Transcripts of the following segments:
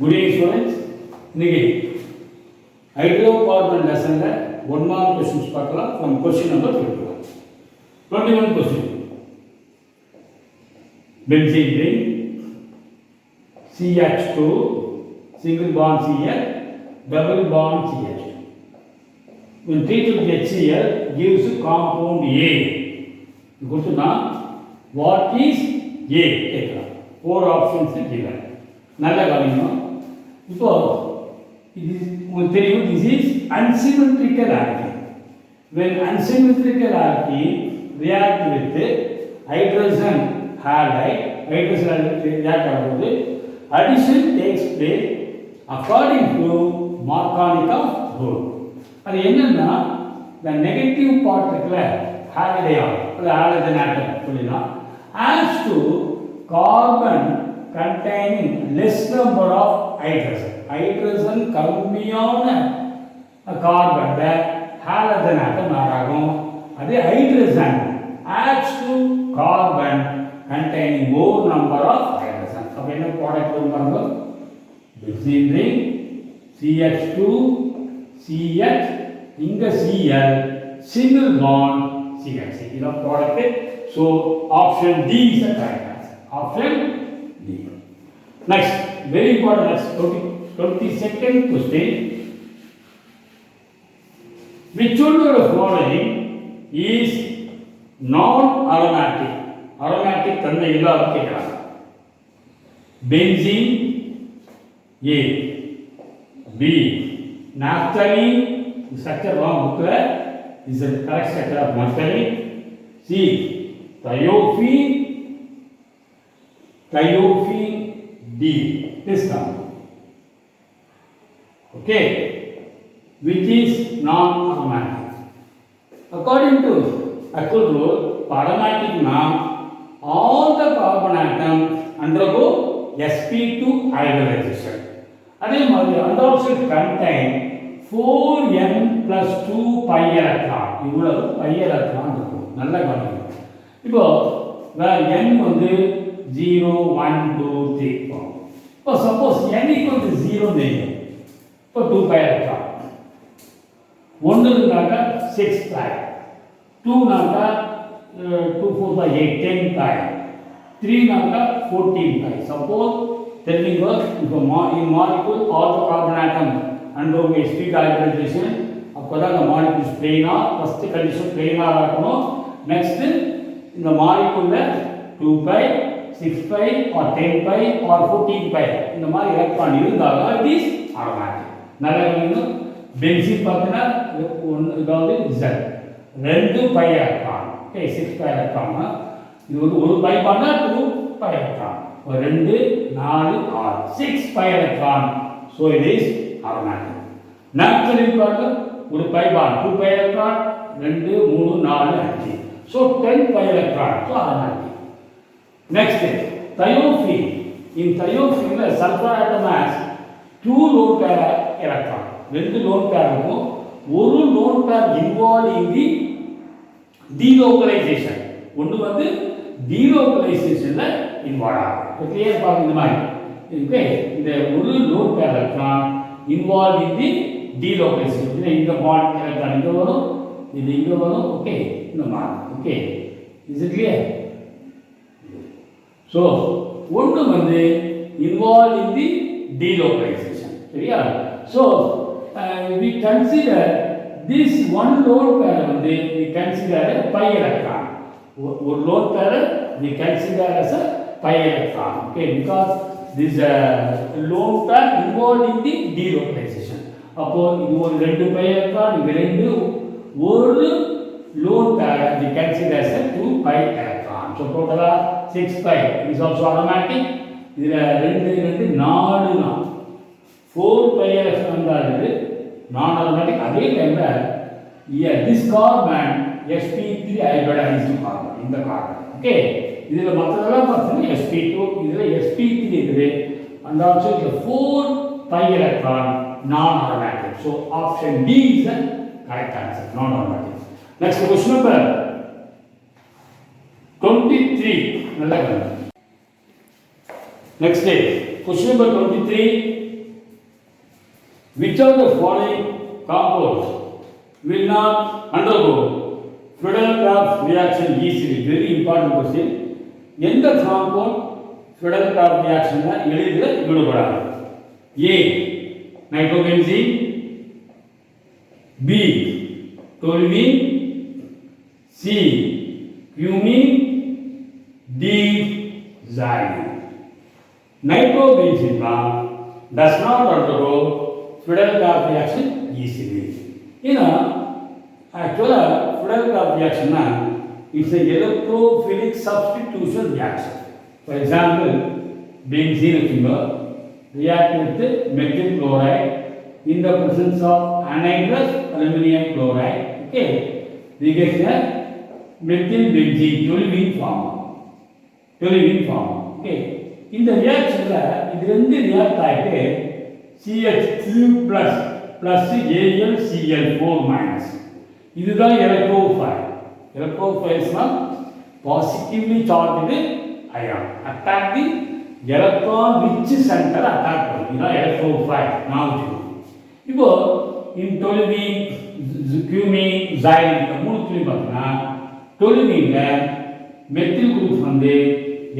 Good evening students. இன்னைக்கு hydrocarbon lessonல 1 mark questions பார்க்கலாம் from question number 21 question. Benzene ring CH2 single bond Cl double bond CH. When treated with HCl gives compound A. Equal to what is A? Four options given. நல்ல கவனிக்கணும். இப்போ இது உங்களுக்கு தெரியும், this is unsymmetrical alkene. When unsymmetrical alkene react with hydrogen halide, react ஆகும்போது addition takes place according to Markovnikov rule. அது என்னன்னா, the negative part இருக்குல்ல halide அது halogen atom சொல்லினா as to carbon containing less number of hydrogen கம்மியான carbon halogen atom ஆகும். அதே hydrogen adds to carbon containing more number of hydrogen. அப்ப என்ன product வரும் பாருங்க, benzene ring CH2 CH இங்க Cl single bond CH இது product. So option D is the correct answer. Option D. Next, very important, next 22nd question. Which one of the following is non-aromatic? Aromatic தன்மை இல்லாத கேட்கிறாங்க. Benzene A, B, naphthalene, structure wrong bookல, is the correct structure of naphthalene. C, thiophene D, this one. Okay, which is non-aromatic? According to Ackle rule, aromatic now all the carbon atoms undergo sp2 hybridization. அதே மாதிரி undoubted contain 4n plus 2 pi electron. இவ்வளவு pi electron இருக்கும். நல்ல கவனிக்கணும். இப்போ n வந்து 0 1 2 3 4. இப்போ suppose n equal to 0 தெரியும். இப்போ 2 pi electron. 1 இருந்தாக்க 6 pi. 2 நாக்க 2 4 by 8 10 pi. 3 நாக்க 14 pi. Suppose telling us if in molecule all the carbon atoms undergo sp2 hybridization, அப்பதான் the molecule planar, first condition planar ஆகணும். Next இந்த molecule 2 pi 6 pi or 10 pi or 14 pi இந்த மாதிரி electron இருந்தால் it is aromatic. நல்லா கவனிக்கணும். Benzene பார்த்தீங்கன்னா இதாவது Z 2 pi electron, okay 6 pi electron. இது வந்து ஒரு pi பண்ணா 2 pi electron, 2 4 6 6 pi electron. so it is aromatic. naphthalene பாருங்க, ஒரு pi bond 2 pi electron 2 3 4 5, so 10 pi electron, so aromatic. Next is thiophene. In thiophene sulfur atom has 2 lone pair electron. ரெண்டு lone pair இருக்கும். ஒரு lone pair involved in the delocalization. ஒன்று வந்து delocalizationல involved ஆகும். இப்போ clear பாருங்க இந்த மாதிரி. ஓகே, இந்த ஒரு lone pair electron involved in the delocalization. இந்த bond electron இங்க வரும், இது இங்க வரும். ஓகே, இந்த மாதிரி. Okay, is it clear? So, ஒன்று வந்து involved in the delocalization. சரியா? So, we consider this one lone pair வந்து we consider a pi electron. ஒரு lone pair we consider as a pi electron. Okay, because this lone pair involved in the delocalization. அப்போ இது ஒரு 2 pi electron, இது ரெண்டு ஒரு lone pair we consider as a 2 pi electron. So, total 6 pi is also aromatic. இதுல 2 2 4 னா 4 pi electron தான் இது non aromatic. அதே டைம்ல this carbon sp3 hybridized carbon, இந்த carbon. ஓகே, இதுல மத்ததெல்லாம் பார்த்தீங்கன்னா sp2, இதுல sp3 இருக்குது. and also the 4 pi electron non aromatic. so option D is the correct answer, non aromatic. next question number 23. Next day, question number 23. which of the following compounds will not undergo Friedel-Crafts reaction easily? Very important question. எந்த compound Friedel-Crafts reactionல எளிதில் ஈடுபடாது? A. Nitrobenzene, B. Toluene, C. Cumene, D. Xylene. Nitrobenzene does not undergo Friedel-Crafts reaction easily. Actually, Friedel-Crafts reaction is an electrophilic substitution reaction. For example, benzene react with methyl chloride in the presence of anhydrous aluminum chloride. Okay, we get the methyl benzene toluene form. Okay, in the reaction, this react ஆயிட்டு CH3 plus AlCl4 minus. இதுதான் electrophile. Electrophiles are positively charged ion. Attack the electron rich center attack பண்ணும். இதுதான் electrophile. now இப்போ in toluene, cumene, xylene இந்த மூணுத்துலயும் பார்த்தீங்கன்னா toluene methyl group வந்து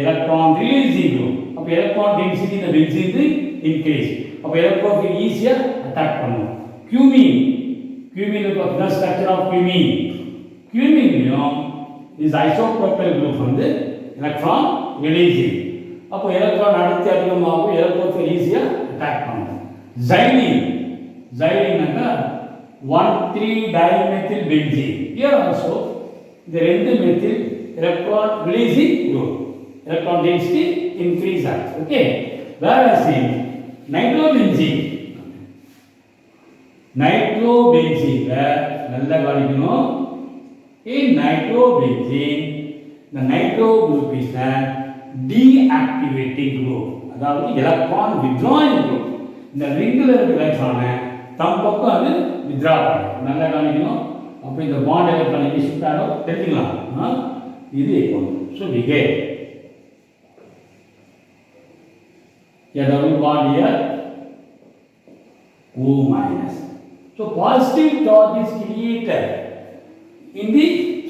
electron releasing group. அப்ப electron density இந்த benzene increase. அப்ப electrophile ஈஸியா attack பண்ணும். cumene பார்த்தீங்கன்னா structure of cumene is isopropyl group வந்து electron releasing. அப்போ electron அடுத்து அதிகமாகும், electrophile ஈஸியா attack பண்ணும். xylene 1,3-dimethyl benzene. Here also the ரெண்டு methyl electron releasing group. Electron density increase. Okay. Whereas in nitrobenzene நல்ல கவனிக்கணும். In nitrobenzene, the nitro group is the deactivating group. அதாவது electron withdrawing group. இந்த ரிங்கில் இருக்கிற எலக்ட்ரானை தம் பக்கம் அது வித்ரா பண்ணும். நல்ல கவனிக்கணும். அப்போ இந்த பாண்ட் எலக்ட்ரான் ஷிஃப்ட் ஆகும் தெரிஞ்சுக்கலாம். இது so we get a double bond here O minus. So positive charge is created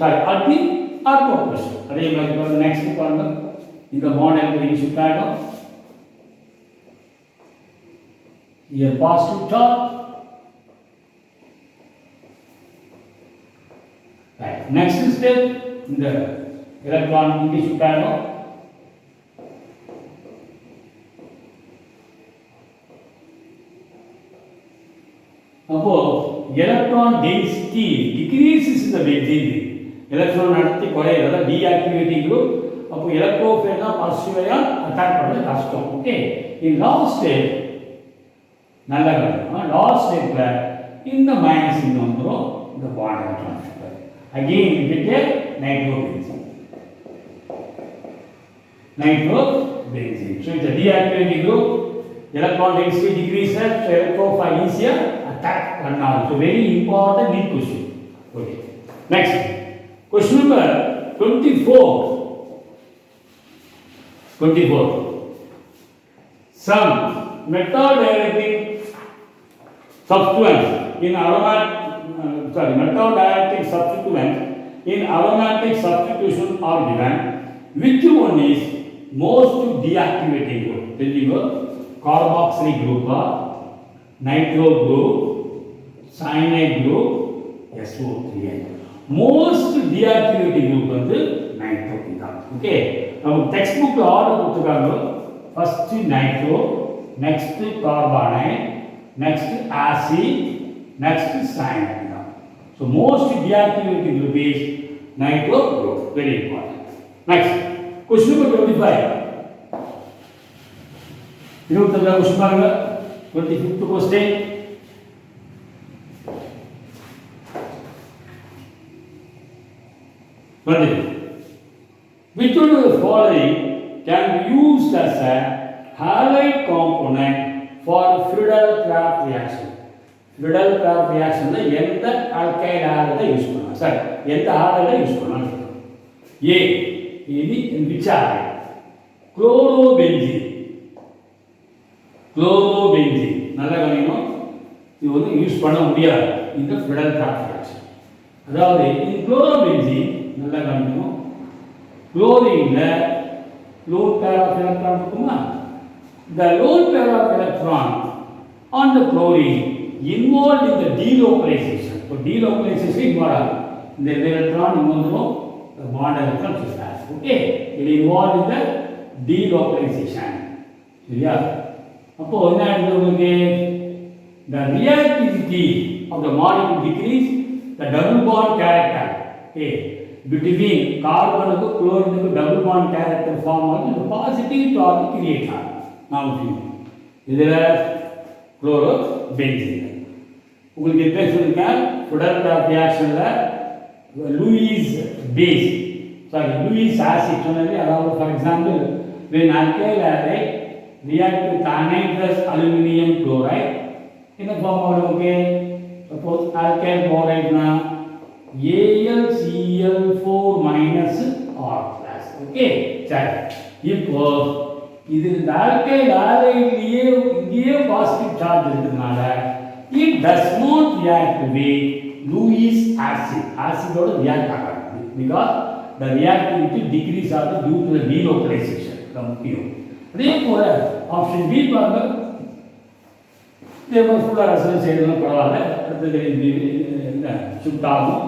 at the ortho pressure. Adhe mari next paanga indha bond electron shift agum. Here positive charge. Right. Next step the electron shift agum. அப்போ electron density decreases in the benzene. electron அடர்த்தி குறையிறத deactivating group. அப்போ electrophile தான் positive ion attack பண்றது கஷ்டம். Okay, in last step நல்ல கவனிக்கணும். Last ஸ்டெப்ல இந்த மைனஸ் இங்க வந்துரும், இந்த bond electron shift. Again we get nitrobenzene. So it's a deactivating group. Electron density decreases, so electrophile easier attack பண்ணாது. So very important neat question. Okay. Next. Question number 24. Some metadirectic substituents in aromatic substitution are given. Which one is most deactivating group? Then you go carboxylic group or nitro group, cyanide group, SO3. Most deactivating group வந்து nitro தான். Okay, நம்ம textbookல order கொடுத்திருக்காங்க. First nitro, next carbonate, next acid, next cyanide. So most deactivating group is nitro group. Very important. Next, question number 25. இருபத்தஞ்சாவது question பாருங்க. 25th question. Which one of the following can be used as a halide component for Friedel-Crafts reaction? Friedel-Crafts reaction la எந்த alkyl halide use பண்ணலாம் sir? எந்த halide use பண்ணலாம்? A இது which halide? chlorobenzene. நல்ல கவனிக்கணும். இது வந்து யூஸ் பண்ண முடியாது இந்த ஃபிடல் கிராஃப்ட் ரியாக்ஷன். அதாவது இந்த குளோரோபென்சீன் நல்லா கவனிக்கணும். குளோரினில் lone pair of electron இருக்குமா? The lone pair of electron on the chlorine involved in the delocalization. So delocalization involved. இந்த electron இங்க வந்துரும், bond electron சொல்றாங்க. Okay, it involved in the delocalization. சரியா? அப்போ என்ன ஆகுது உங்களுக்கு? The reactivity of the molecule decrease, the double bond character. Okay, between carbon and chlorine double bond character form ஆகி the positive charge create ஆகும். நாம இதுல குளோரோபென்சீன் உங்களுக்கு எப்படி சொல்லிருக்கேன்? ஃபிடல் கிராஃப்ட் ரியாக்ஷன்ல லூயிஸ் பேஸ் லூயிஸ் ஆசிட் சொன்னது. அதாவது for example when alkyl halide react with anhydrous aluminum chloride என்ன ஃபார்ம் ஆகும்? ஓகே, சப்போஸ் alkyl chloride னா AlCl4 minus R plus. Okay, சரி. இப்போ இது இந்த alkyl halideலயே இங்கேயே பாசிட்டிவ் சார்ஜ் இருக்கிறதுனால it does not react with Lewis acid. ஆசிடோட ரியாக்ட் ஆகாது because the reactivity decrease ஆகுது due to the delocalization. முக்கியம். அதே போல ஆப்ஷன் பி பாருங்க. இதே மாதிரி ஃபுல்லாக ரசம் செய்யணும் பரவாயில்ல. அடுத்தது இந்த ஷிஃப்ட் ஆகும்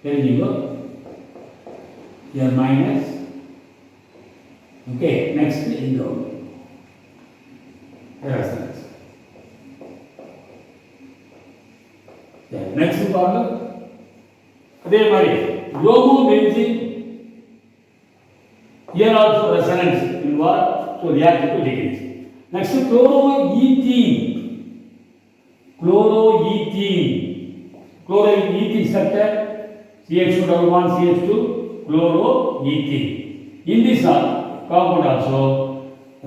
தெரிஞ்சுக்கோ. என் மைனஸ். ஓகே, நெக்ஸ்ட் இங்கே நெக்ஸ்ட் பாருங்க. அதே மாதிரி bromobenzene, here also resonance involved, so reactive to decrease. Next chloroethene. Chloroethene structure CH2 double bond CH2 chloroethene. In this compound also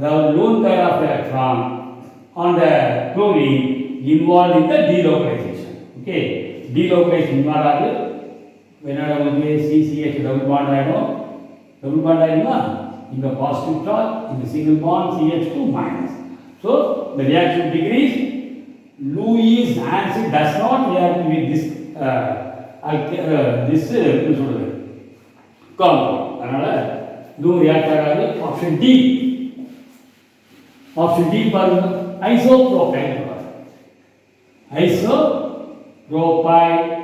the lone pair of electron on the chlorine involved in the delocalization. Okay, delocalization involved whenever we CCH double bond ஆயிடும். double bond ஆயிடுமா? இங்க positive charge, in the single bond CH2 minus. So the reaction decrease. Lewis acid does not react with this compound. அதனால இதுவும் react ஆகாது. Option D. Option D பாருங்க. Isopropyl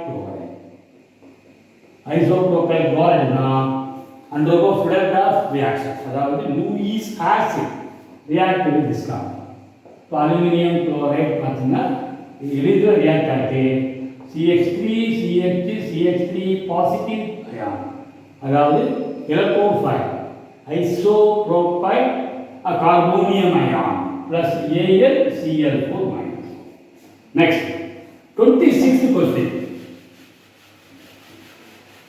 chloride. Isopropyl chloride னா undergo Friedel Crafts reaction. அதாவது Lewis acid react with this compound. இப்போ aluminium chloride பார்த்தீங்கன்னா எளிதில் react ஆகிட்டு CH3 CH3 பாசிட்டிவ் அயான், அதாவது electrophile isopropyl carbonium ion plus AlCl4 minus. Next 26th question.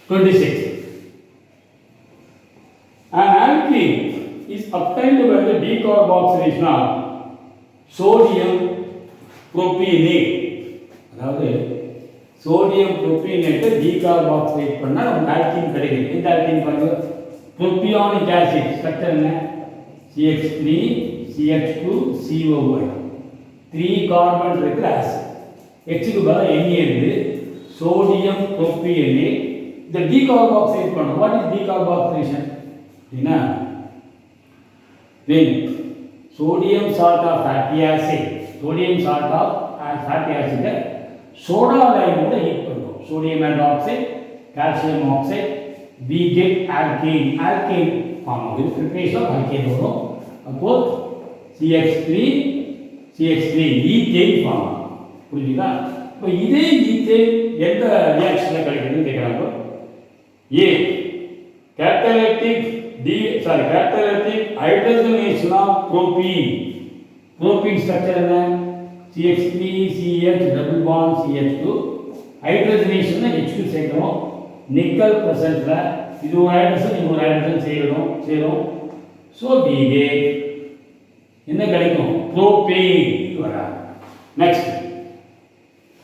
26. An alkene is obtained by the decarboxylation of sodium propionate. அதாவது sodium புரோபியனேட்டை டீகார்பாக்சிலேட் பண்ணால் நமக்கு alkene கிடைக்குது. இந்த ஆல்கீன் பாருங்க, புரோபியானிக் ஆசிட் ஸ்ட்ரக்சர் என்ன? CH3 CH2 COOH 3 carbon இருக்கிற acid. Hக்கு பதிலாக Na இருக்கு. சோடியம் புரோபியனேட் இந்த டீகார்பாக்சிலேட் பண்ணுறோம். வாட் இஸ் டீகார்பாக்சிலேஷன் அப்படின்னா when sodium salt of fatty acid soda lime ஓட ஹீட் பண்ணுறோம். Sodium hydroxide calcium oxide we get alkane form ஆகுது. ப்ரிப்பரேஷன் ஆஃப் alkane வரும். அப்போ CH3 ஈத்தேன் ஃபார்ம் ஆகும். புரிஞ்சுதா? இப்போ இதே ஈத்தேன் எந்த ரியாக்ஷனில் கிடைக்குதுன்னு கேட்குறாங்க. A catalytic hydrogenation of propene structure என்ன? CH3 CH double bond CH2 hydrogenation H2 சேர்க்கணும். நிக்கல் பிரசன்ட்ல இது ஒரு ஹைட்ரஜன் இது ஒரு ஹைட்ரஜன் சேரும். ஸோ we என்ன கிடைக்கும்? புரோபேன் வராது. Next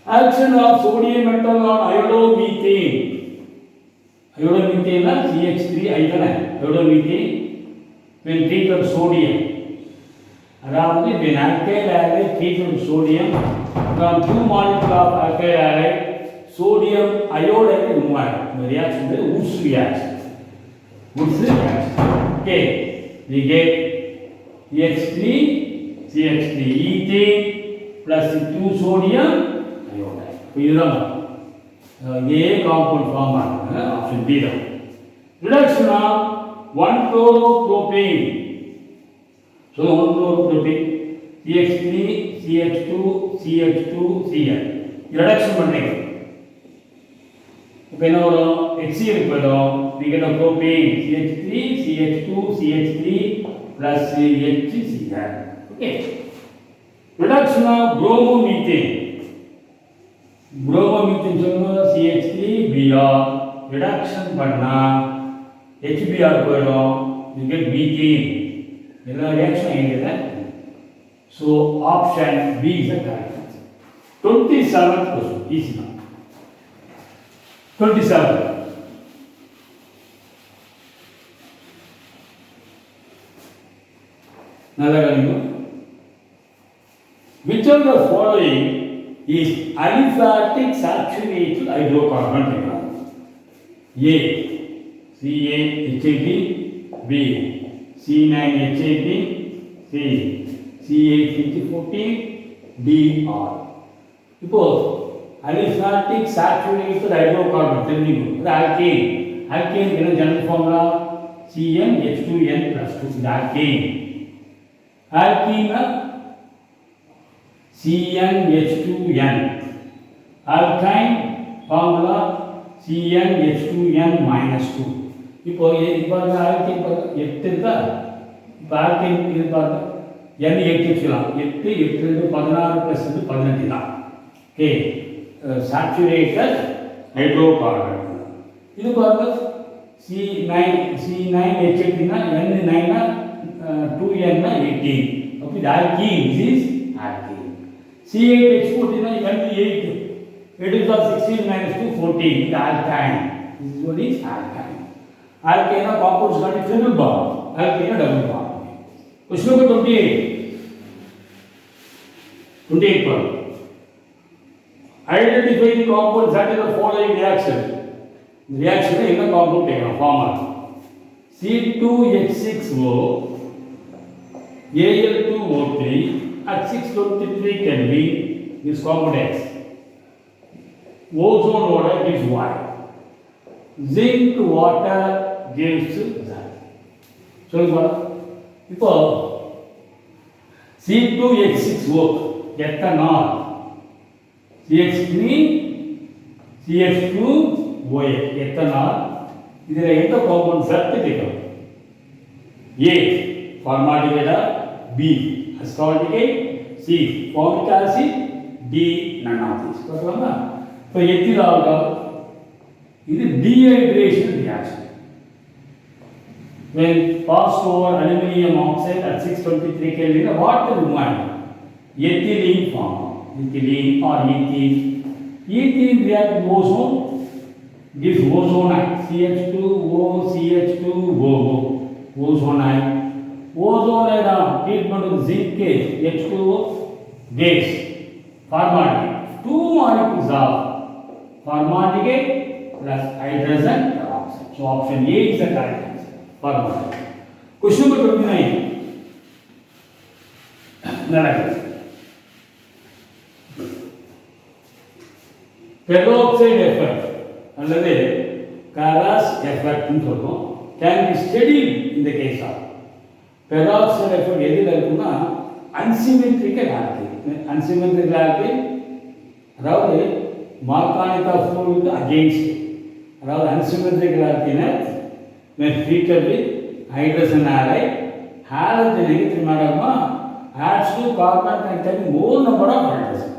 action of sodium metal on iodomethane. அயோடோமீத்தேன்னா CH3 ஐதானே iodomethane when treated with sodium. அதாவது when alkyl halide treated with sodium from two molecule of alkyl halide sodium iodide removed. The reaction is Wurtz reaction. Wurtz reaction. Okay, we get CH3 CH3 ethane plus 2 sodium iodide. இதுதான் A compound form option B தான். Reduction of 1-chloro-propane. So 1-chloro-propane CH3 CH2 CH2 Cl. Reduction பண்ணுங்க. இப்போ என்ன வரும்? HCl போய்டும். we get a propane CH3 CH2 CH3 plus HCl. Okay. Reduction of bromomethane. bromomethane சொல்லுங்க CH3 Br. reduction பண்ணா HBr போய்டும். you get methane. எல்லா reaction ஆகிடுது. So option B is the correct answer. 27th question. Easy now. 27. Another one. Which of the following is aliphatic saturated hydrocarbon? A. CaHAP. B. C9HAP. C. CH14. D. R. இப்போ aliphatic saturated hydrocarbon தெரிஞ்சுக்கணும். இது alkane. alkane என்ன general formula? CnH2n plus 2. இது alkane. alkene CnH2n. alkyne formula CnH2n minus 2. இப்போ பாருங்க alkane பாருங்க 8 இருக்கா? இப்போ alkane இது பாருங்க n 8 வச்சுக்கலாம். 8 8 16 plus 18 தான். Okay. Saturated hydrocarbon. இது பாருங்க C9H8 னா N9 னா 2N னா 18. அப்ப இது alkene. This is alkene. C8H14 னா N8. 8 is 16 minus 2 14. It is alkyne. This one is alkyne. Alkyne na compounds got triple bond. Alkyne na double bond. Question number 28. 28 पर identify the compounds that is the following reaction. Reaction is in the compound taken formula C2H6O Al2O3 at 623 Kelvin is compound X. Ozone water gives Y. Zinc water gives Z. சொல்லுங்க இப்போ C2H6O ethanol CH3 CH2OH ethanol இதில் எந்த compound சத்து கேட்கும்? A formaldehyde, B ascorbic, C formic acid, D none of these. பார்க்கலாமா? இப்போ ethyl alcohol இது dehydration reaction. When passed over aluminum oxide at 623 Kelvin, what will remain? Ethylene form. Ethylene or ethene. Ethene react with ozone, gives ozonide. CH2O, CH2O, ozonide. Ozonide treatment with zinc case, H2O, gas, formaldehyde. Two molecules of formaldehyde plus hydrogen peroxide. So option A is the correct answer. Formaldehyde. Question number 29. Peroxide effect அல்லது Kara's effect னு சொல்றோம். Can be studied in the case of peroxide effect எதில இருக்குன்னா unsymmetrical alkene. Unsymmetrical alkene அதாவது Markovnikov rule against அதாவது unsymmetrical alkene when treated with hydrogen halide halogen negative மாடமா adds to carbon containing more number of hydrogen.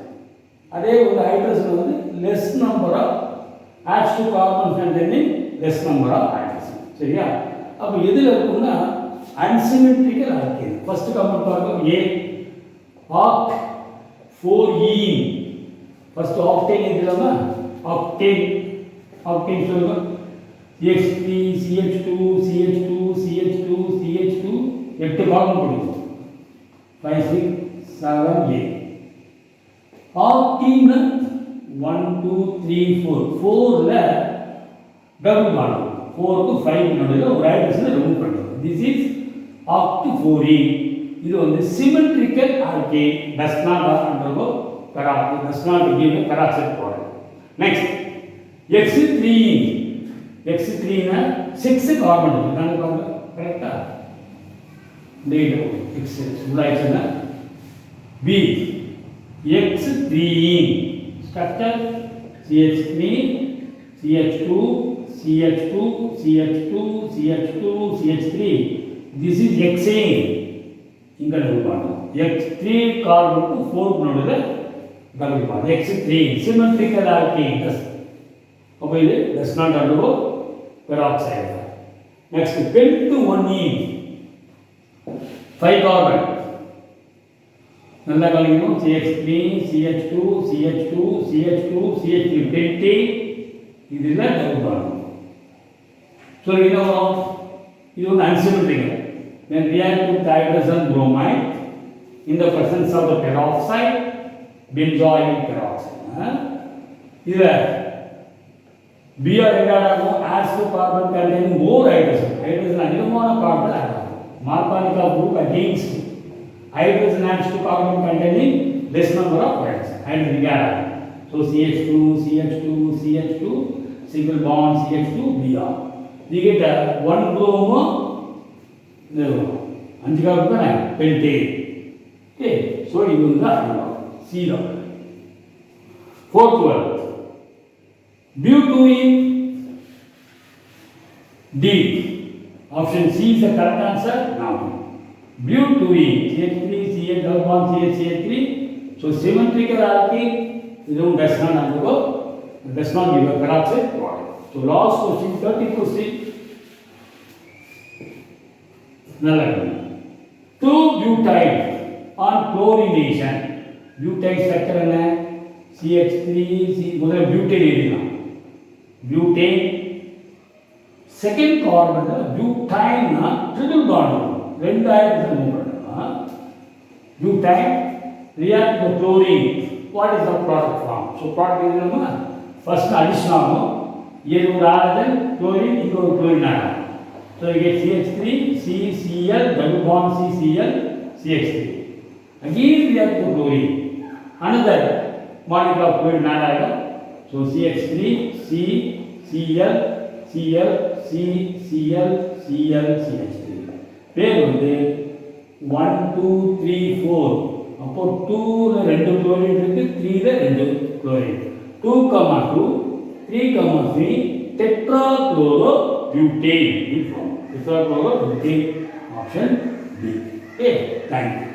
அதே ஒரு hydrogen வந்து less number of adds to carbon containing less number of hydrogen. சரியா? அப்ப எதில இருக்குன்னா unsymmetrical alkene. First compound பாருங்க A oct 4ene. First octane எதுலமா octane சொல்லுங்க CH3 CH2 CH2 CH2 CH2 8 carbon கொடுக்கும் 5 6 7 8. ஆக்டீன் 1 2 3 4 4ல double bond 4 to 5 நடுவுல ஒரு ஹைட்ரஜனை ரிமூவ் பண்றது. This is octofluorine. இது வந்து symmetrical alkane does not undergo peroxide, does not give a peroxide product. Next X3 னா 6 carbon இருக்கு பாருங்க கரெக்ட்டா டேட் X உதாரணமா B X3 structure CH3 CH2 CH2 CH2 CH2 CH3. This is hexane. இங்க double bond X3 carbon க்கு 4 நடுவுல double bond X3 symmetrical alkane அப்ப இது does not undergo peroxide. Next pent1ene 5 carbon நல்லா கவனிக்கணும் CH3 CH2 CH2 CH2 CH3 pentane இதுல double bond. So இது ஒரு unsymmetrical. When react with hydrogen bromide in the presence of the peroxide, benzoyl peroxide. Here Br adds to carbon containing more hydrogen. Hydrogen அதிகமான carbon add ஆகும். Markovnikov group against hydrogen adds to carbon containing less number of hydrogen. Hydrogen add. So CH2 CH2 CH2 single bond CH2 Br. We get one bromo. அஞ்சு carbon தானே pentane. Okay so இது வந்து அடிவாங்க C தான். Fourth one but two yne D. Option C is the correct answer. Now but two yne CH3 CH double bond CH3. So symmetrical alkene இதுவும் does not undergo, does not give a peroxide product. So last question 30 question. நல்ல 2-butyl on chlorination. butyl structure என்ன CH3 முதல்ல butane எழுதலாம். butane second கார்பன்ல butane triple bond ரெண்டு hydrogen move பண்ணலாம். butane react with chlorine. what is the product form? so product எழுதலாமா first addition ஆகும். இது ஒரு ஹைட்ரஜன் chlorine இங்க ஒரு chlorine ஆகும். So you get CH3, CCl, double bond CCl, CH3. Again we have to chlorine. Another molecule of chlorine added. So CH3, C, Cl, Cl, C, Cl, Cl, CH3. பேர் வந்து 1 2 3 4. அப்போ 2ல ரெண்டு chlorine இருக்கு, 3ல ரெண்டு chlorine. 2, 2, 3, 3 tetrachlorobutane. Tetrachlorobutane option B. Okay, thank you.